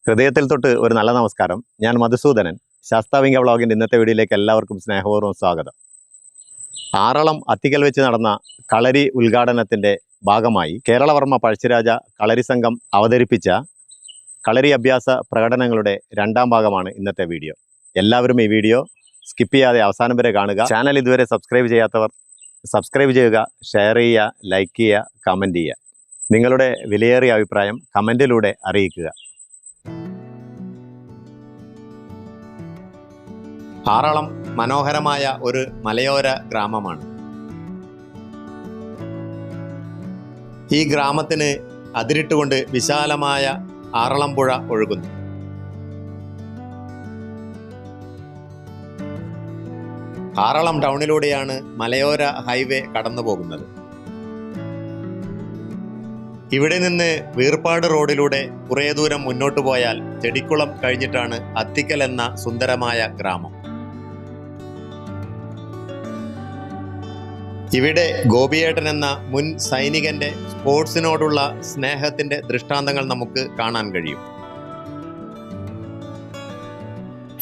ഹൃദയത്തിൽ തൊട്ട് ഒരു നല്ല നമസ്കാരം. ഞാൻ മധുസൂദനൻ. ശാസ്താവിംഗ വ്ളോഗിൻ്റെ ഇന്നത്തെ വീഡിയോയിലേക്ക് എല്ലാവർക്കും സ്നേഹപൂർവ്വം സ്വാഗതം. ആറളം അത്തിക്കൽ വെച്ച് നടന്ന കളരി ഉദ്ഘാടനത്തിൻ്റെ ഭാഗമായി കേരളവർമ്മ പഴശ്ശിരാജ കളരി സംഘം അവതരിപ്പിച്ച കളരി അഭ്യാസ പ്രകടനങ്ങളുടെ രണ്ടാം ഭാഗമാണ് ഇന്നത്തെ വീഡിയോ. എല്ലാവരും ഈ വീഡിയോ സ്കിപ്പ് ചെയ്യാതെ അവസാനം വരെ കാണുക. ചാനൽ ഇതുവരെ സബ്സ്ക്രൈബ് ചെയ്യാത്തവർ സബ്സ്ക്രൈബ് ചെയ്യുക, ഷെയർ ചെയ്യുക, ലൈക്ക് ചെയ്യുക, കമൻറ്റ് ചെയ്യുക. നിങ്ങളുടെ വിലയേറിയ അഭിപ്രായം കമൻറ്റിലൂടെ അറിയിക്കുക. ആറളം മനോഹരമായ ഒരു മലയോര ഗ്രാമമാണ്. ഈ ഗ്രാമത്തിന് അതിരിട്ടുകൊണ്ട് വിശാലമായ ആറളം പുഴ ഒഴുകുന്നു. ആറളം ടൗണിലൂടെയാണ് മലയോര ഹൈവേ കടന്നു പോകുന്നത്. ഇവിടെ നിന്ന് വീർപ്പാട് റോഡിലൂടെ കുറേ ദൂരം മുന്നോട്ട് പോയാൽ ചെടിക്കുളം കഴിഞ്ഞിട്ടാണ് അത്തിക്കൽ എന്ന സുന്ദരമായ ഗ്രാമം. ഇവിടെ ഗോപിയേട്ടൻ എന്ന മുൻ സൈനികന്റെ സ്പോർട്സിനോടുള്ള സ്നേഹത്തിന്റെ ദൃഷ്ടാന്തങ്ങൾ നമുക്ക് കാണാൻ കഴിയും.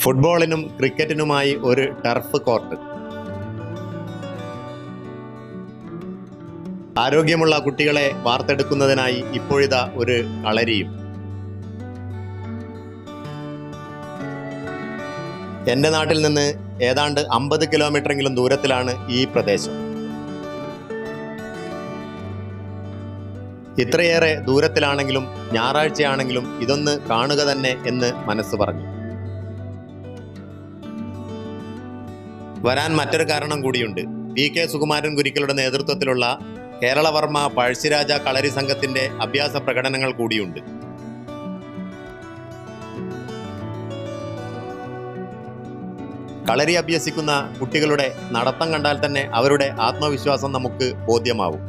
ഫുട്ബോളിനും ക്രിക്കറ്റിനുമായി ഒരു ടർഫ് കോർട്ട്, ആരോഗ്യമുള്ള കുട്ടികളെ വാർത്തെടുക്കുന്നതിനായി ഇപ്പോഴിതാ ഒരു കളരിയും. എൻ്റെ നാട്ടിൽ നിന്ന് ഏതാണ്ട് 50 കിലോമീറ്ററെങ്കിലും ദൂരത്തിലാണ് ഈ പ്രദേശം. ഇത്രയേറെ ദൂരത്തിലാണെങ്കിലും ഞായറാഴ്ചയാണെങ്കിലും ഇതൊന്ന് കാണുക തന്നെ എന്ന് മനസ്സ് പറഞ്ഞു. വരാൻ മറ്റൊരു കാരണം കൂടിയുണ്ട്. PK സുകുമാരൻ ഗുരുക്കളുടെ നേതൃത്വത്തിലുള്ള കേരളവർമ്മ പഴശ്ശിരാജ കളരി സംഘത്തിന്റെ അഭ്യാസ പ്രകടനങ്ങൾ കൂടിയുണ്ട്. കളരി അഭ്യസിക്കുന്ന കുട്ടികളുടെ നടത്തം കണ്ടാൽ തന്നെ അവരുടെ ആത്മവിശ്വാസം നമുക്ക് ബോധ്യമാവും.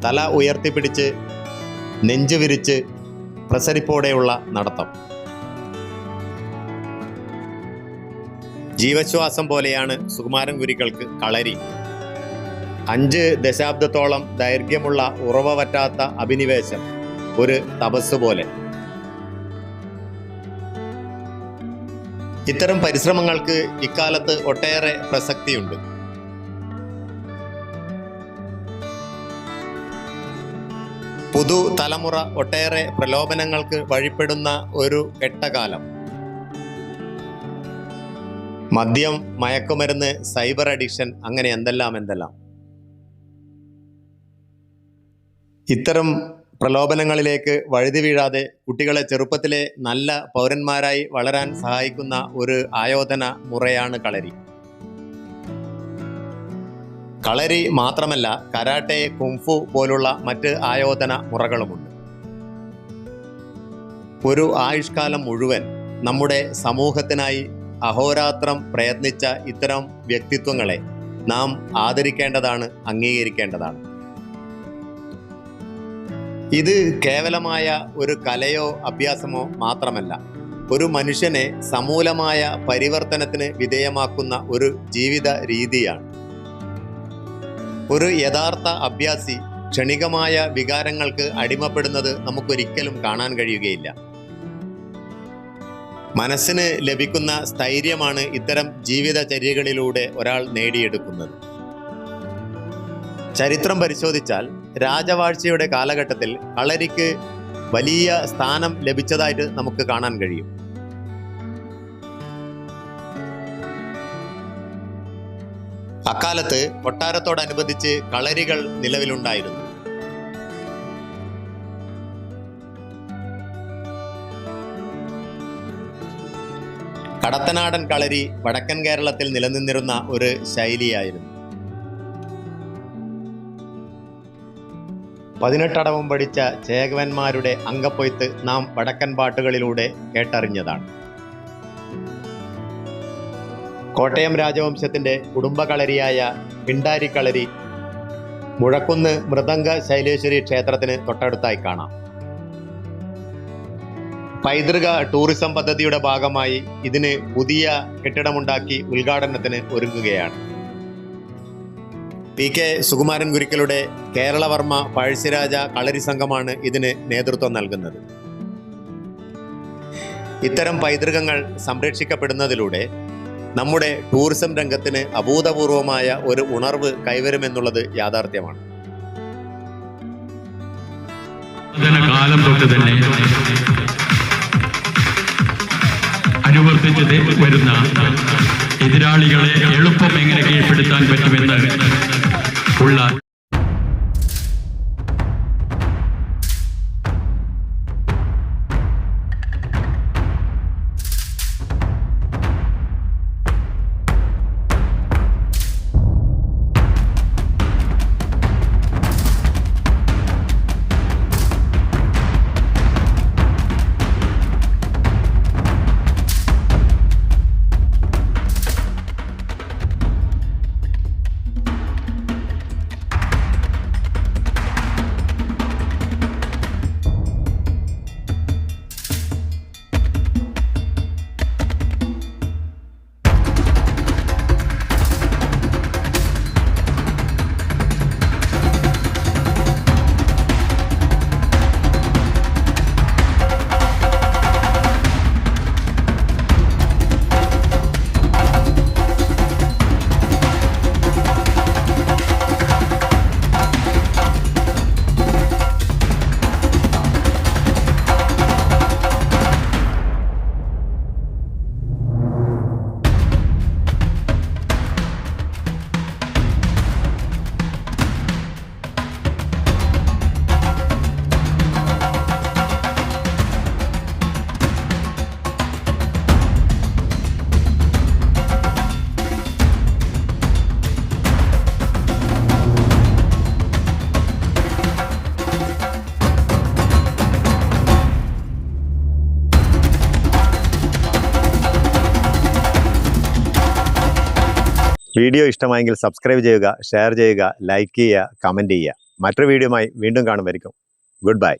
തല ഉയർത്തിപ്പിടിച്ച് നെഞ്ചു വിരിച്ച് പ്രസരിപ്പോടെയുള്ള നടത്തം. ജീവശ്വാസം പോലെയാണ് സുകുമാരൻ ഗുരുക്കൾക്ക് കളരി. 5 ദശാബ്ദത്തോളം ദൈർഘ്യമുള്ള ഉറവ പറ്റാത്ത അഭിനിവേശം, ഒരു തപസ് പോലെ. ഇത്തരം പരിശ്രമങ്ങൾക്ക് ഇക്കാലത്ത് ഒട്ടേറെ പ്രസക്തിയുണ്ട്. പുതു തലമുറ ഒട്ടേറെ പ്രലോഭനങ്ങൾക്ക് വഴിപ്പെടുന്ന ഒരു കെട്ടകാലം. മദ്യം, മയക്കുമരുന്ന്, സൈബർ അഡിക്ഷൻ, അങ്ങനെ എന്തെല്ലാം. ഇത്തരം പ്രലോഭനങ്ങളിലേക്ക് വഴുതി വീഴാതെ കുട്ടികളെ ചെറുപ്പത്തിലെ നല്ല പൗരന്മാരായി വളരാൻ സഹായിക്കുന്ന ഒരു ആയോധന മുറയാണ് കളരി. കളരി മാത്രമല്ല, കരാട്ടെ, കുംഫു പോലുള്ള മറ്റ് ആയോധന മുറകളുമുണ്ട്. ഒരു ആയുഷ്കാലം മുഴുവൻ നമ്മുടെ സമൂഹത്തിനായി അഹോരാത്രം പ്രയത്നിച്ച ഇത്തരം വ്യക്തിത്വങ്ങളെ നാം ആദരിക്കേണ്ടതാണ്, അംഗീകരിക്കേണ്ടതാണ്. ഇത് കേവലമായ ഒരു കലയോ അഭ്യാസമോ മാത്രമല്ല, ഒരു മനുഷ്യനെ സമൂലമായ പരിവർത്തനത്തിന് വിധേയമാക്കുന്ന ഒരു ജീവിത രീതിയാണ്. ഒരു യഥാർത്ഥ അഭ്യാസി ക്ഷണികമായ വികാരങ്ങൾക്ക് അടിമപ്പെടുന്നത് നമുക്കൊരിക്കലും കാണാൻ കഴിയുകയില്ല. മനസ്സിന് ലഭിക്കുന്ന സ്ഥൈര്യമാണ് ഇത്തരം ജീവിതചര്യകളിലൂടെ ഒരാൾ നേടിയെടുക്കുന്നത്. ചരിത്രം പരിശോധിച്ചാൽ രാജവാഴ്ചയുടെ കാലഘട്ടത്തിൽ കളരിക്ക് വലിയ സ്ഥാനം ലഭിച്ചതായിട്ട് നമുക്ക് കാണാൻ കഴിയും. അക്കാലത്ത് കൊട്ടാരത്തോടനുബന്ധിച്ച് കളരികൾ നിലവിലുണ്ടായിരുന്നു. കടത്തനാടൻ കളരി വടക്കൻ കേരളത്തിൽ നിലനിന്നിരുന്ന ഒരു ശൈലിയായിരുന്നു. 18 പഠിച്ച ചേകവന്മാരുടെ അങ്കപ്പൊയ്ത്ത് നാം വടക്കൻ പാട്ടുകളിലൂടെ കേട്ടറിഞ്ഞതാണ്. കോട്ടയം രാജവംശത്തിന്റെ കുടുംബകളരിയായ പിണ്ടാരിക്കളരി മുഴക്കുന്ന് മൃദംഗ ശൈലേശ്വരി ക്ഷേത്രത്തിന് തൊട്ടടുത്തായി കാണാം. പൈതൃക ടൂറിസം പദ്ധതിയുടെ ഭാഗമായി ഇതിന് പുതിയ കെട്ടിടമുണ്ടാക്കി ഉദ്ഘാടനത്തിന് ഒരുങ്ങുകയാണ്. PK സുകുമാരൻ ഗുരുക്കളുടെ കേരളവർമ്മ പഴശ്ശിരാജ കളരി സംഘമാണ് ഇതിന് നേതൃത്വം നൽകുന്നത്. ഇത്തരം പൈതൃകങ്ങൾ സംരക്ഷിക്കപ്പെടുന്നതിലൂടെ നമ്മുടെ ടൂറിസം രംഗത്തിന് അഭൂതപൂർവമായ ഒരു ഉണർവ് കൈവരുമെന്നുള്ളത് യാഥാർത്ഥ്യമാണ്. കാലം തൊട്ട് തന്നെ അനുവർത്തിച്ച് വരുന്ന എതിരാളികളെ എളുപ്പം എങ്ങനെ കീഴ്പ്പെടുത്താൻ പറ്റുമെന്ന് ഉള്ള വീഡിയോ ഇഷ്ടമായെങ്കിൽ സബ്സ്ക്രൈബ് ചെയ്യുക, ഷെയർ ചെയ്യുക, ലൈക്ക് ചെയ്യുക, കമൻറ്റ് ചെയ്യുക. മറ്റൊരു വീഡിയോയുമായി വീണ്ടും കാണുമായിരിക്കും. Good bye.